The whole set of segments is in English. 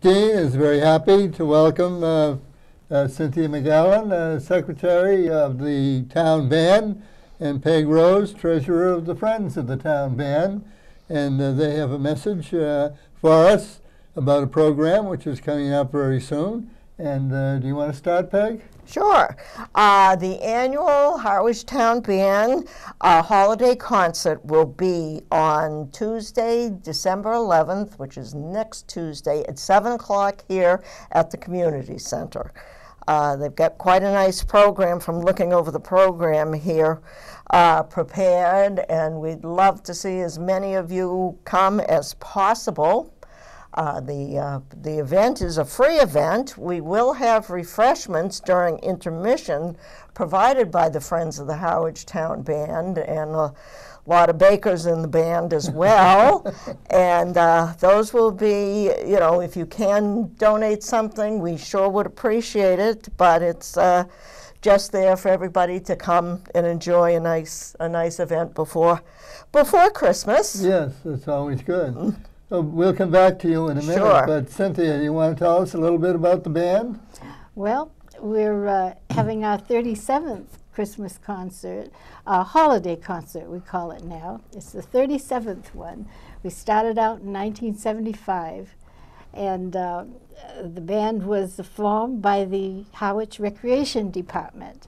Dean is very happy to welcome Cynthia McGowan, Secretary of the Town Band, and Peg Rose, Treasurer of the Friends of the Town Band. And they have a message for us about a program which is coming up very soon. And do you want to start, Peg? Sure. The annual Harwich Town Band holiday concert will be on Tuesday, December 11th, which is next Tuesday at 7 o'clock here at the Community Center. They've got quite a nice program from looking over the program here prepared, and we'd love to see as many of you come as possible. The event is a free event. We will have refreshments during intermission provided by the Friends of the Harwich Town Band, and a lot of bakers in the band as well. And those will be, you know, if you can donate something, we sure would appreciate it, but it's just there for everybody to come and enjoy a nice event before Christmas. Yes, that's always good. So we'll come back to you in a minute. Sure. But Cynthia, you want to tell us a little bit about the band? Well, we're having our 37th Christmas concert, holiday concert we call it now. It's the 37th one. We started out in 1975, and the band was formed by the Harwich Recreation Department.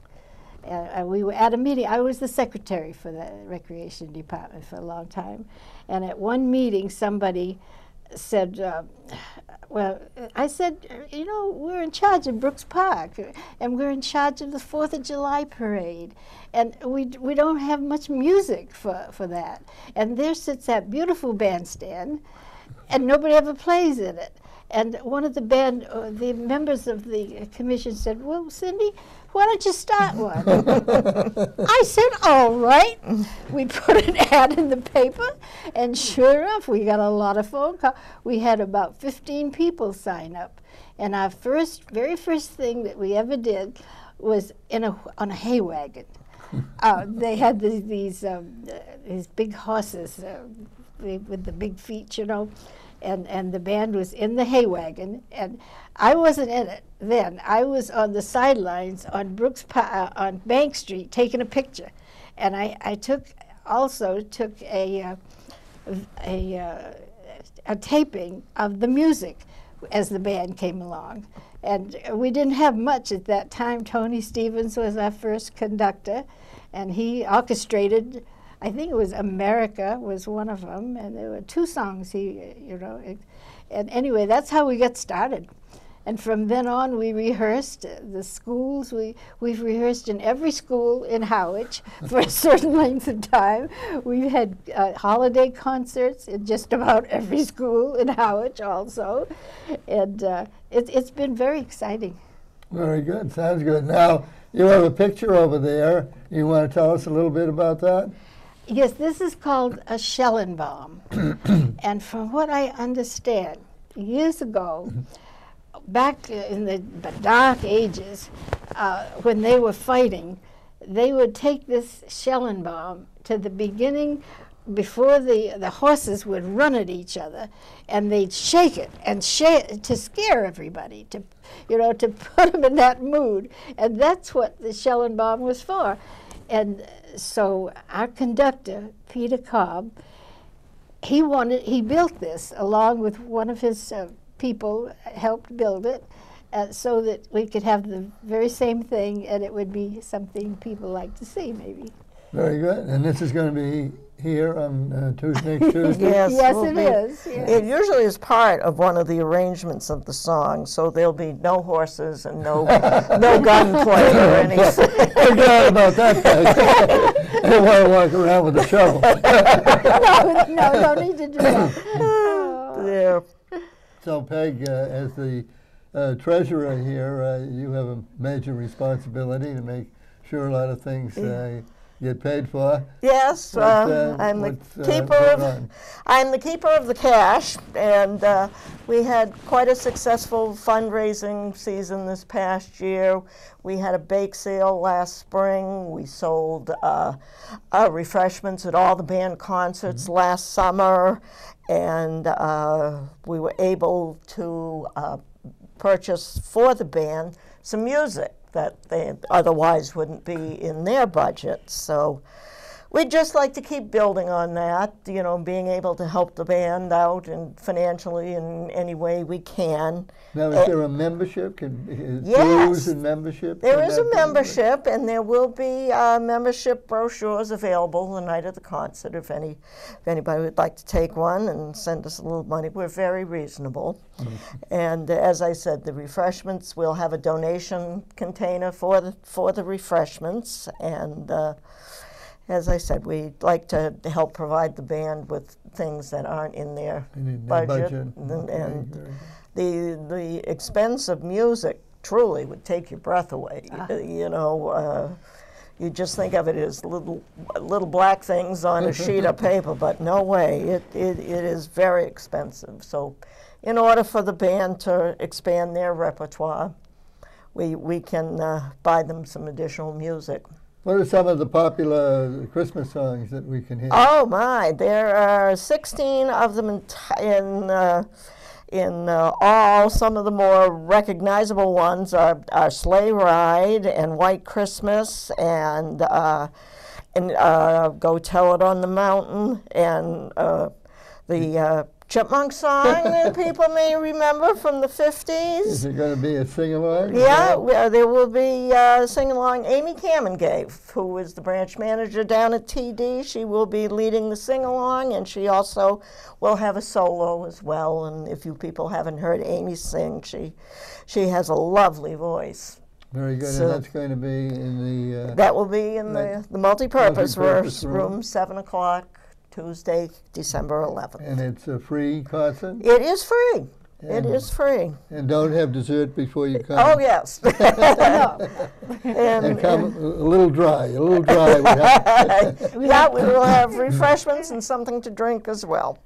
We were at a meeting. I was the secretary for the Recreation Department for a long time. And at one meeting, somebody said, well, I said, you know, we're in charge of Brooks Park, and we're in charge of the 4th of July parade. And we don't have much music for that. And there sits that beautiful bandstand, and nobody ever plays in it. And one of the members of the commission said, well, Cindy, why don't you start one? I said, all right. We put an ad in the paper, and sure enough, we got a lot of phone calls. We had about 15 people sign up. And our very first thing that we ever did was on a hay wagon. They had these big horses with the big feet, you know. And the band was in the hay wagon, and I wasn't in it then. I was on the sidelines on on Bank Street taking a picture, and I took a taping of the music as the band came along. And we didn't have much at that time. Tony Stevens was our first conductor, and he orchestrated. I think it was America was one of them, and there were 2 songs and anyway, that's how we got started. And from then on, we rehearsed the schools. We've rehearsed in every school in Harwich for a certain length of time. We've had holiday concerts in just about every school in Harwich also, and it's been very exciting. Very good. Sounds good. Now, you have a picture over there. You want to tell us a little bit about that? Yes, this is called a Schellenbaum. And from what I understand, years ago, back in the dark ages, when they were fighting, they would take this Schellenbaum to the beginning before the horses would run at each other, and they'd shake it and to scare everybody, to put them in that mood. And that's what the Schellenbaum was for. And so our conductor, Peter Cobb, he built this along with one of his people, helped build it, so that we could have the very same thing, and it would be something people like to see, maybe. Very good. And this is going to be here on next Tuesday? Yes, it is. Yes. It usually is part of one of the arrangements of the song, so there'll be no horses and no gunplay or anything. Forget about that, Peg. I don't want to walk around with a shovel. No, don't need to do that. Yeah. So, Peg, as the treasurer here, you have a major responsibility to make sure a lot of things get paid for. Yes, I'm the I'm the keeper of the cash, and we had quite a successful fundraising season this past year. We had a bake sale last spring. We sold refreshments at all the band concerts last summer, and we were able to purchase for the band some music that they otherwise wouldn't be in their budget. So we'd just like to keep building on that, you know, being able to help the band out and financially in any way we can. Now, is there a membership? Yes. Dues and membership? There is a membership, and there will be membership brochures available the night of the concert if anybody would like to take one and send us a little money. We're very reasonable. And as I said, the refreshments, we'll have a donation container for the refreshments, and as I said, we'd like to help provide the band with things that aren't in their budget. And the expense of music truly would take your breath away. You know, you just think of it as little black things on a sheet of paper, but no way, it is very expensive. So in order for the band to expand their repertoire, we can buy them some additional music. What are some of the popular Christmas songs that we can hear? Oh my, there are 16 of them in all. Some of the more recognizable ones are Sleigh Ride and White Christmas and Go Tell It on the Mountain, and the Chipmunk song that people may remember from the 50s. Is it going to be a sing-along? Yeah, there will be sing-along. Amy Kamengave, who is the branch manager down at TD, she will be leading the sing-along, and she also will have a solo as well. And if you people haven't heard Amy sing, she has a lovely voice. Very good, so, and that's going to be in the... that will be in the multi-purpose room, 7 o'clock. Tuesday, December 11th. And it's a free concert? It is free. It is free. And don't have dessert before you come? Oh, yes. and come a little dry. Yeah, we will have refreshments and something to drink as well.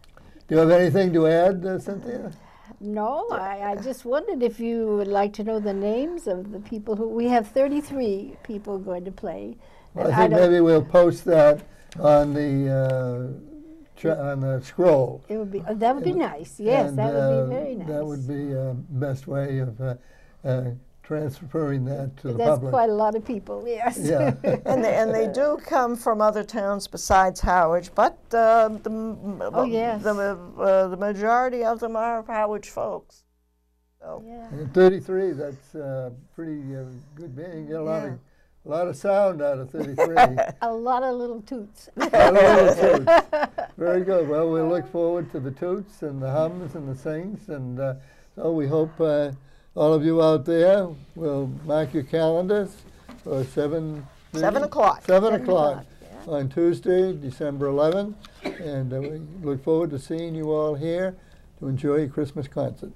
Do you have anything to add, Cynthia? No, I just wondered if you would like to know the names of the people who... We have 33 people going to play. Well, I think maybe we'll post that on the scroll. It would be that would be nice. Yes, and, that would be very nice. That would be the best way of transferring that to the That's public. That's quite a lot of people. Yes. Yeah. and they do come from other towns besides Harwich, but the majority of them are Harwich folks. So. Yeah. And 33. That's pretty good being. You get a lot of sound out of 33. A lot of little toots. Very good. Well, we'll look forward to the toots and the hums and the sings. And so we hope all of you out there will mark your calendars for 7 o'clock. 7 o'clock on Tuesday, December 11th. And we look forward to seeing you all here to enjoy your Christmas concert.